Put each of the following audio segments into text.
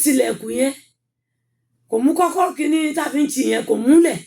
tilẹ̀kùn yẹn kò mú kọ́kọ́rọ́ kíní tá fi ń tì yẹn kò múlẹ̀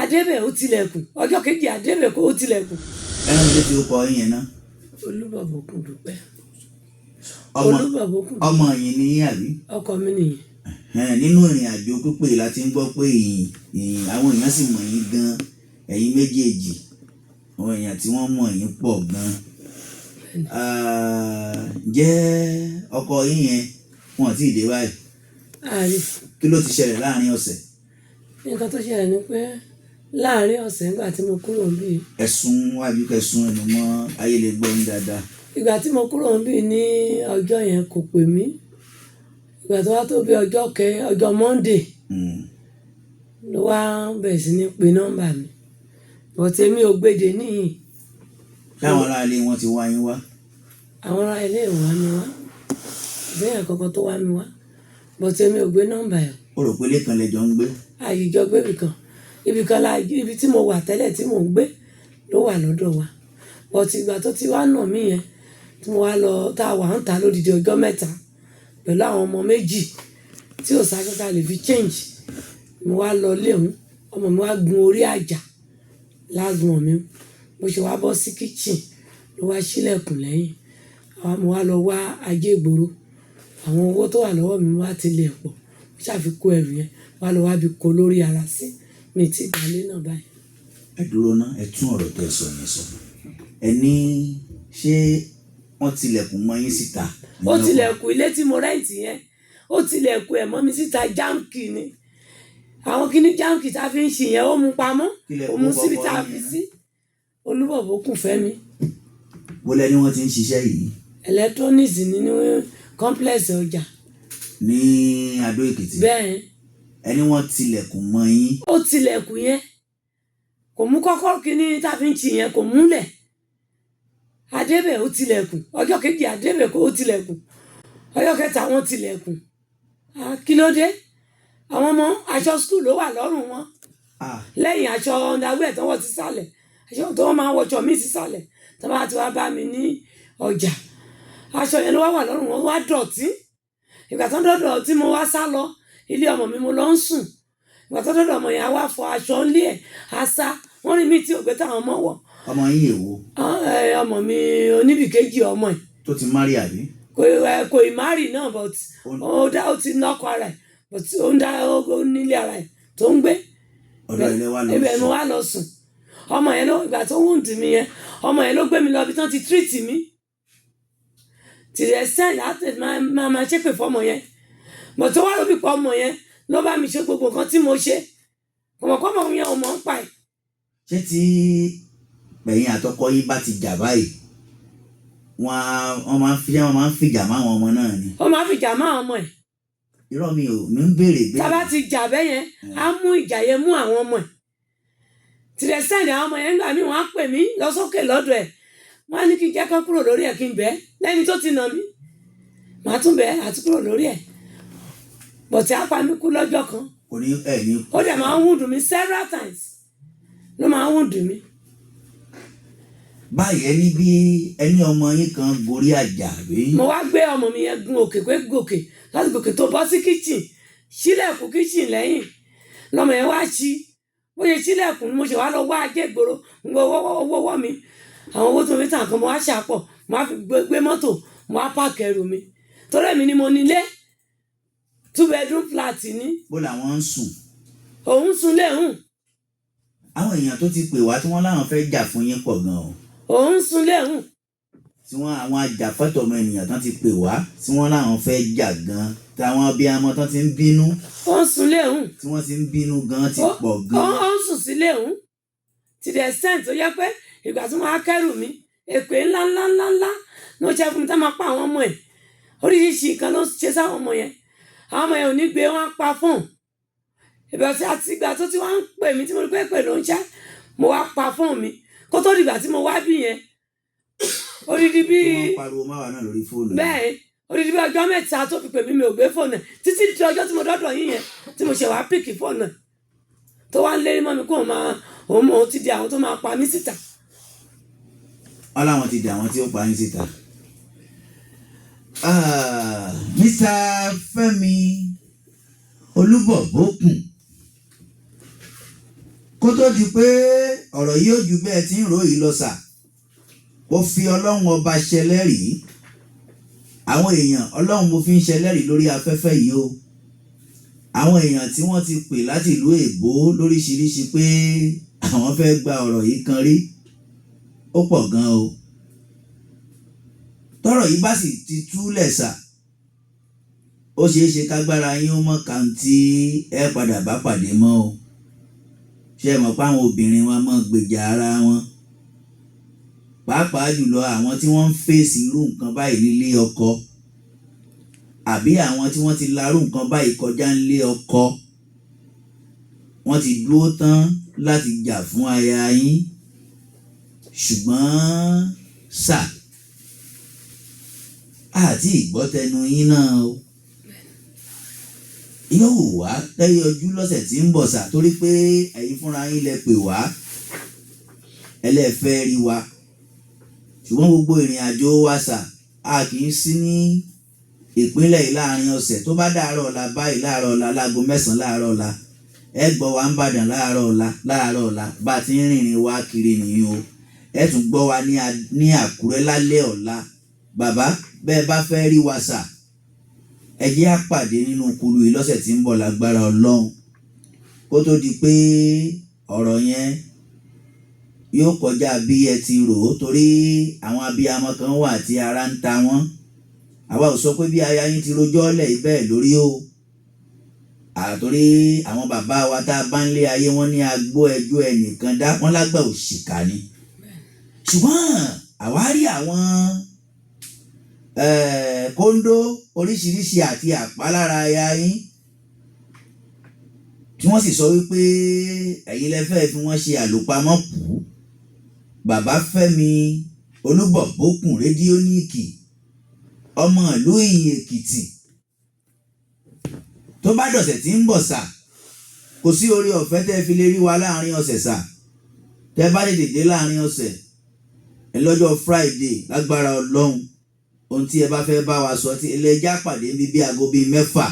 adébẹ̀ ó tilẹ̀kùn ọjọ́ kejì adébẹ̀ kó ó tilẹ̀kùn. ẹran ló ti kọ yín yẹn náà. Olúbàbòkun Dúpẹ́. Olúbàbòkun ọmọ yìí ni yín àbí. ọkọ mi nìyẹn. nínú ìrìn àjò pípé la ti ń gbọ́ pé àwọn èèyàn sì mọ̀ yín gan ẹ̀yin méjèèjì àwọn èèyàn tí wọ́n mọ̀ yín pọ̀ gan. Jẹ́ ọkọ yín yẹn wọn ti dé báyìí. Kí ló ti ṣẹlẹ̀ láàrin ọ̀sẹ̀? Nǹkan tó ṣẹlẹ̀ ni pé láàrin ọ̀sẹ̀ nígbà tí mo kúrò níbí. Ẹ̀sùn wájú kẹsùn ẹnu mọ́ ayé lè gbọ́ yín dáadáa. Ìgbà tí mo kúrò níbí ní ọjọ́ yẹn kò pè mí. Ìgbà tó wá tó bí ọjọ́ Monday ló wá bẹ̀rẹ̀ sí ní pe nọ́mbà mi. Bọ̀tẹ́ mi ò gbèdè níyìn. Táwọn ará ilé wọn ti wá yín wá. Àwọn ará ilé wá mi wá. Bẹ́ẹ̀ kankan tó wá mi wá. Bọ̀tẹ́ mi ò gbé nọ́mbà ẹ̀. O rò pé ilé kan lẹjọ ń gbé? Àyíjọ gbé ibì kan ibi tí mo wà tẹ́lẹ̀ tí mò ń gbé ló wà lọ́dọ̀ wa. Bọ̀tí ìgbà tó ti wá nà mí yẹn tí mo wá lọ tá a wà ń ta lódidi ọjọ́ mẹ́ta pẹ̀lú àwọn ọmọ méjì tí ò sáré ká lè fi change. Mo wá lọ léhùn ọmọ mi wá gun orí àjà lágùn mi mo ṣe wá bọ́ sí kitchen ló wá ṣílẹ̀kùn lẹ́yìn àwa mo wá lọ wá ajé ìgboro àwọn owó tó wà lọ́wọ́ mi wá ti lè pọ̀ mo ṣàfikún ẹrù yẹn wá lọ wá bí kó lórí ara sí mi ti gbálé náà báyìí. Ẹ dúró ná ẹ tún ọ̀rọ̀ tẹ́ sọ yẹn sọ ẹ ní ṣé wọ́n tilẹ̀kùn mọ́ yín síta? Ó tilẹ̀kùn ilé tí mo rẹ́ǹtì yẹn ó tilẹ̀kùn ẹ̀ mọ́ mi síta jáǹkì ni àwọn kíní jáǹkì tá a fi ń ṣe yẹn ó mú pamọ́ ó mú síbi tá a fi sí. Olúbàbòkun Fẹ́mi. Bó lẹ́ni wọ́n ti ń ṣiṣẹ́ yìí? Electronics nínú complex ọjà. Ní Adó Èkìtì? Bẹ́ẹ̀. Ẹni wọ́n tilẹ̀kùn mọ́ yín? Ó tilẹ̀kùn yẹn kò mú kọ́kọ́rọ́ kíní tá a fi ń tì yẹn kò múlẹ̀ adébẹ̀ ó tilẹ̀kùn ọjọ́ kejì adébẹ̀ kó ó tilẹ̀kùn ọjọ́ kẹta wọ́n tilẹ̀kùn kí ló dé àwọn ọmọ aṣọ skul ló wà lọ́rùn wọn lẹ́yìn aṣọ underwear tó wọ́n ti sálẹ̀ aṣọ tó wọ́n máa wọṣọ mí ti sálẹ̀ tó bá ti wá bá mi ní ọjà aṣọ yẹn ló wà lọ́rùn wọn wá dọ̀tí ìgbà tó ń dọ̀dọ̀ tí mo wá sá lọ ilé ọmọ mi mo lọ ń sùn ìgbà tó dọ̀dọ̀ ọmọ yẹn á wá fọ aṣọ ńlé ẹ̀ á sá wọ́n rí mi tí ògbé táwọn ọmọ wọ̀. Ọmọ yín èwo? Ọmọ mi oníbìkejì ọmọ ẹ̀. Tó ti márì àbí? Kò ì márì náà but ó ti nọ́kọ ara ẹ̀ but ó ń dá nílé ara ẹ̀ tó ń gbé. Ọ̀dọ̀ ilé wa lọ sùn. ibẹ̀ mo wá lọ sùn ọmọ yẹn ló ìgbà tó wound mi yẹn ọmọ yẹn ló gbé mi lọ ibi tán ti treat mi tìrẹ sẹ́ẹ̀ láti máa ṣépè fọmọ yẹn but tó wá lóbi pa ọmọ yẹn ló bá mi ṣe gbogbo nǹkan tí mo ṣe ọmọkọ́mọ yẹn ò mọ̀ ń pa ẹ̀. Ṣé tí ẹ̀yin àtọkọ yín bá ti jà báyìí wọ́n máa ń fìjà máwọn ọmọ náà ni? Ó máa ń fìjà máwọn ọmọ ẹ̀. Irọ́ mi ń béèrè tá a bá ti jà bẹ́ẹ̀ yẹn á mú ìjà yẹn mú àwọn ọmọ ẹ̀ tìrẹ̀ sẹ́ẹ̀dì àwọn ọmọ yẹn nígbà míì wọ́n á pè mí lọ sókè lọ́dọ̀ ẹ̀ wọ́n á ní kí n jẹ́ kán kúrò lórí ẹ̀ kí n bẹ́ẹ̀ lẹ́ni tó ti nà mí màá tún bẹ́ẹ̀ àti kúrò lórí ẹ̀ bọ̀tí á pa mí kú lọ́jọ́ kan ó dẹ̀ máa ń wúndùn mí several times ló máa ń wúndùn mí. Báyìí ẹni ọmọ yín kan gorí àjà rí. Mo wá gbé ọmọ mi yẹn gun òkè pé gòkè láti gòkè tó bọ́ sí kitchen sílẹ̀kùn kitchen lẹ́yìn lọ́mọ yẹn wá ṣí bó ṣe sílẹ̀kùn mo ṣe wá lọ wá ajé ìgboro owó mi àwọn owó tó fi tàn kan mo wá ṣàpọ̀ mo wá fi gbé mọ́tò mo wá pààkì ẹrù mi torí èmi ni mo nílé 2 bedroom flat ní. Bó làwọn ń sùn? Òun sùn léhùn. Àwọn èèyàn tó ti pè wá tí wọ́n láwọn fẹ́ jà fún yín pọ̀ gan o. Òun sùn léhùn. Tí àwọn ajàfẹ́tọ̀ọ́ ọmọ ènìyàn tán ti pè wá tí wọ́n láwọn fẹ́ jà gan táwọn abiyamọ tán ti ń bínú. Ó ń sùn léhùn. Tí wọ́n ti ń bínú gan ti pọ̀ gan. Ó ń sùn sí léhùn. To the extent tó yẹ pé ìgbà tí wọ́n á kẹ́rù mi èpè ńlá ló ṣe fún mi tá máa pa àwọn ọmọ ẹ̀ oríṣiríṣi nǹkan ló ṣe sáwọn ọmọ yẹn àwọn ọmọ yẹn ò ní gbé wọn pa fún ìbẹ̀rẹ̀ àti ìgbà tó ti wá ń pè mí tí mo rí pé pè ló ń ṣá mo wá pa fún mi kó tó dìgbà tí mo wá bí yẹn odidi bí bẹ́ẹ̀ odidi bí ọjọ́ mẹ́ta tó fi pè mí mi ò gbé fóònù ẹ̀ títí di ọjọ́ tí mo dọ́dọ̀ yín yẹn tí mo ṣe wá pìkì fóònù ẹ̀ tó wá ń lérí mọ́ mi kó òun ti di àwọn tó máa pa mí síta. Wọ́n láwọn ti di àwọn tí ó pa yín síta. Mr. Fẹ́mi Olúbọ̀bókùn, kó tó di pé ọ̀rọ̀ yìí ó ju bẹ́ẹ̀ tí ń rò yìí lọ sà, ó fi ọlọ́run ọba ṣẹlẹ́rìí. Àwọn èèyàn ọlọ́run mo fi ń ṣẹlẹ́rìí lórí afẹ́fẹ́ yìí o. Àwọn èèyàn tí wọ́n ti pè láti ìlú èbó lóríṣiríṣi pé àwọn fẹ́ gba ọ̀rọ̀ yìí kan rí, ó pọ̀ gan o. Tọ́rọ̀ yìí bá sì ti túlẹ̀ sà, ó ṣeé ṣe kágbára yín ó mọ̀ kàǹtì ẹ padà bá pàdé mọ́ o. Ṣé ẹ mọ̀ pé àwọn obìnrin wa mọ̀ gbèjà ara wọn, pàápàá jùlọ àwọn tí wọ́n ń fèsì irú nǹkan báyìí nílé ọkọ, àbí àwọn tí wọ́n ti larú nǹkan báyìí kọjá nílé ọkọ. Wọ́n ti dúró tán láti jà fún aya yín, ṣùgbọ́n sà, àti ìgbọ́tẹnu yín náà o. Yóò wù wá lẹ́yọjú lọ́sẹ̀ tí ń bọ̀ sà, torí pé ẹ̀yin fúnra yín lẹ pè wá, ẹlẹ́fẹ́ rí wa. Ṣùgbọ́n gbogbo ìrìn àjò wa sà, a kì í sí ní ìpínlẹ̀ yìí láàrin ọ̀sẹ̀. Tó bá dàárọ̀ ọ̀la báyìí, láàárọ̀ ọ̀la láago 9 láàárọ̀ ọ̀la, ẹ gbọ́ wa ń bàdàn láàárọ̀ ọ̀la bá ti ń rìnrìn wá kiri nìyí o. Ẹ tún gbọ́ wa ní Àkúrẹ́ lálẹ́ ọ̀la. Bàbá, bẹ́ẹ̀ bá fẹ́ rí wa sà, ẹ jẹ́ á pàdé nínú kulu yìí lọ́sẹ̀ tí ń bọ̀ lágbára Ọlọ́run, kó tó di pé ọ̀rọ̀ yẹn yóò kọjá bí ẹ ti rò ó, torí àwọn abiyamọ kan wà tí ara ń ta wọ́n. Àwa ò sọ pé bí aya yín ti rojọ́ lẹ̀ bẹ́ẹ̀ lórí o. Àtòrí àwọn bàbá wa tá a bá ń lé ayé wọn ní agbó ẹjọ́ ẹnìkan dá, wọ́n lágbà òṣìkà ni. Ṣùgbọ́n àwa rí àwọn kóńdó oríṣiríṣi àti àpá lára aya yín, tí wọ́n sì sọ wípé ẹ̀yin lẹ fẹ́ fi wọ́n ṣe àlòpamọ́ kú. Bàbá Fẹ́mi Olúbọ̀bókùn rédíóníìkì, ọmọ ìlú Ìyìn Èkìtì. Tó bá dọ̀sẹ̀ tí ń bọ̀ sà, kò sí oore ọ̀fẹ́ tẹ́ fi lè rí wa láàrin ọ̀sẹ̀ sà. Tẹ́ bá lè dé láàrin ọ̀sẹ̀, ẹ lọ́jọ́ Friday lágbára Ọlọ́run, ohun tí ẹ bá fẹ́ bá wa sọ, tí ẹlẹ́jà pàdé níbi aago bíi 6,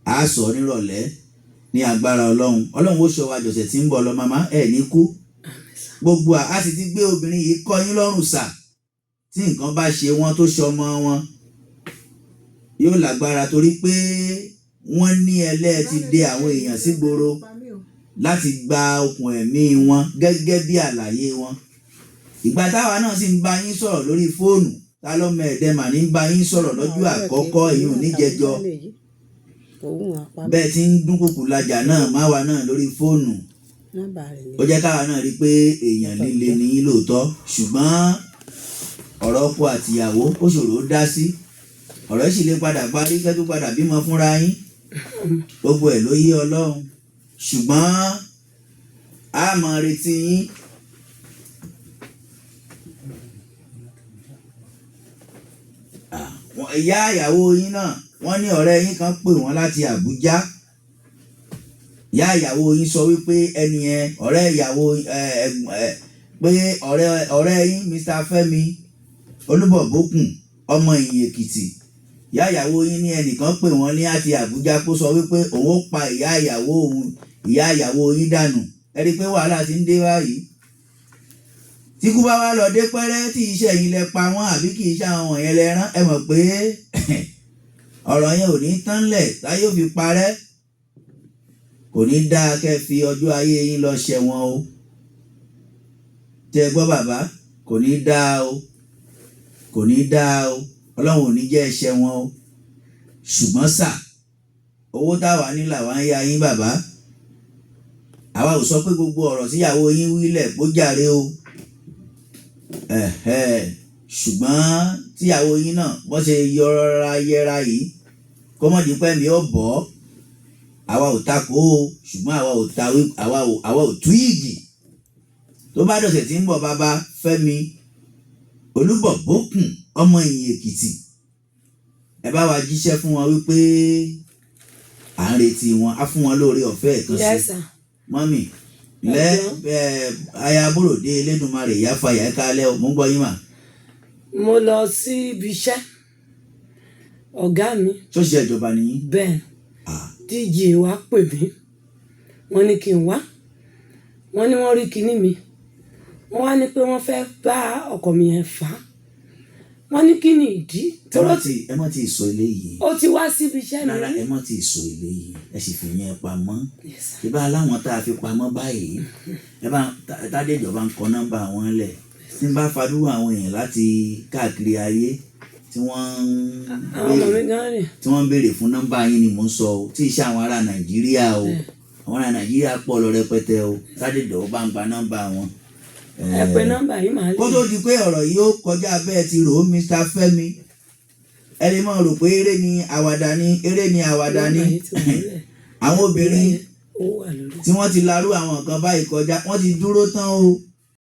a sọ nírọ̀lẹ́ ní agbára Ọlọ́run. Ọlọ́run ó ṣọ́ wa dọ̀sẹ̀ tí ń bọ̀ lọ. Màmá ẹ̀ ní kú. Gbogbo a sì ti gbé obìnrin yìí kọ́ yín lọ́rùn sà. Tí nǹkan bá ṣe wọ́n tó ṣọmọ wọn, yóò lágbára, torí pé wọ́n ní ti dè àwọn èèyàn sígboro láti gba okùn ẹ̀mí wọn gẹ́gẹ́ bí àlàyé wọn. Ìgbà táwa náà sì ń bá yín sọ̀rọ̀ lórí fóònù, ta lọ́mọ ẹ̀dẹ́mà ní bá yín sọ̀rọ̀ lọ́jọ́ àkọ́kọ́ èyí ò ní jẹjọ. Bẹ́ẹ̀ tí ń dúnkùkù lajà náà máwa náà lórí fóònù, ó jẹ́ káwa náà rí pé èèyàn líle ní lóòótọ́. Ṣùgbọ́n ọ̀rọ̀ ọkọ àtìyàwó ó ṣòro dá sí. Ọ̀rọ̀ sì lè padà parí kẹ́tù padà bímọ fúnra yín. Gbogbo ẹ̀ ló yé Ọlọ́run. Ṣùgbọ́n a máa retí yín. Ìyá ìyàwó yín náà, wọ́n ní ọ̀rẹ́ yín kan pè wọ́n láti Àbújá. Ìyá ìyàwó yín sọ wípé ẹni yẹn ọ̀rẹ́ ìyàwó pé ọ̀rẹ́ yín Mr. Fẹ́mi Olúbọ̀bókùn, ọmọ Ìyìn Èkìtì. Ìyá ìyàwó yín ní ẹnìkan pè wọ́n ní àti Àbújá kó sọ wípé òun ó pa ìyá ìyàwó yín dànù. Ẹ rí i pé wàhálà ti ń dé báyìí. Tí kú bá wá lọ dé pẹ́rẹ́ tí iṣẹ́ yín lẹ pa wọ́n, àbí kì í ṣe àwọn wọ̀nyẹn lẹ rán, ẹ mọ̀ pé ọ̀rọ̀ yẹn ò ní tán lẹ̀ táyé ò fi parẹ́. Kò ní dáa kẹ́ fi ọjọ́ ayé yín lọ ṣẹ̀wọ̀n o. Tẹ́ gbọ́ bàbá, kò ní dáa o. Kò ní dáa o. Ọlọ́run ò ní jẹ́ ṣẹ̀wọ̀n o. Ṣùgbọ́n sà, owó táwa ní làwa ń yá yín bàbá. Àwa ò sọ pé gbogbo ọ̀rọ̀ tíyàwó yín wílẹ̀ kó jàre o. Ṣùgbọ́n tíyàwó yín náà wọ́n ṣe yẹra yìí, kó mọ̀ dípẹ́ mi ó bọ́. Àwa ò takò o, ṣùgbọ́n àwa ò tú ìgì. Tó bá dọ̀sẹ̀ tí ń bọ̀, bàbá Fẹ́mi Olúbọ̀bókùn, ọmọ Ìyìn Èkìtì, ẹ bá wa jíṣẹ́ fún wọn wípé à ń retí wọn. Á fún wọn lóore ọ̀fẹ́ ẹ̀kan sí. Mọ́mì aya Bóròdé Elédùmarè ìyá fàyà ẹ̀ka alẹ́ o, mo ń gbọ́ yín mà. Mo lọ sí ibi iṣẹ́ ọ̀gá mi ṣọ́ọ̀ṣì ìjọba nìyí. bẹ́ẹ̀ DJ wa pè mí wọ́n ní kí n wá wọ́n ní wọ́n rí kinní mi wọ́n wá ní pé wọ́n fẹ́ bá ọkọ mi yẹn fà á wọ́n ní kí ni ìdí. ẹ má ti sọ eléyìí. ó ti wá síbi iṣẹ́ mi. rárá ẹ má ti sọ eléyìí ẹ sì fi yẹn pamọ́. ìbá aláwọn tá a fi pamọ́ báyìí ẹ bá tádé ìjọba ń kọ nọ́mbà wọn lẹ̀ tí n bá fadúró àwọn èèyàn láti káàkiri ayé tí wọ́n ń béèrè fún nọ́mbà yín ni mò ń sọ o tí iṣẹ́ àwọn ará Nàìjíríà o àwọn ará Nàìjíríà pọ̀ lọ rẹpẹtẹ o tádé ìjọba bá ń gba nọ́mbà wọn. ẹ pè nọ́mbà yìí màá lè. kó tó di pé ọ̀rọ̀ yìí ó kọjá bẹ́ẹ̀ ti rò ó Mr. Fẹ́mi ẹ lè máa rò pé eré ni àwàdà ni àwọn obìnrin tí wọ́n ti larú àwọn nǹkan báyìí kọjá wọ́n ti dúró tán o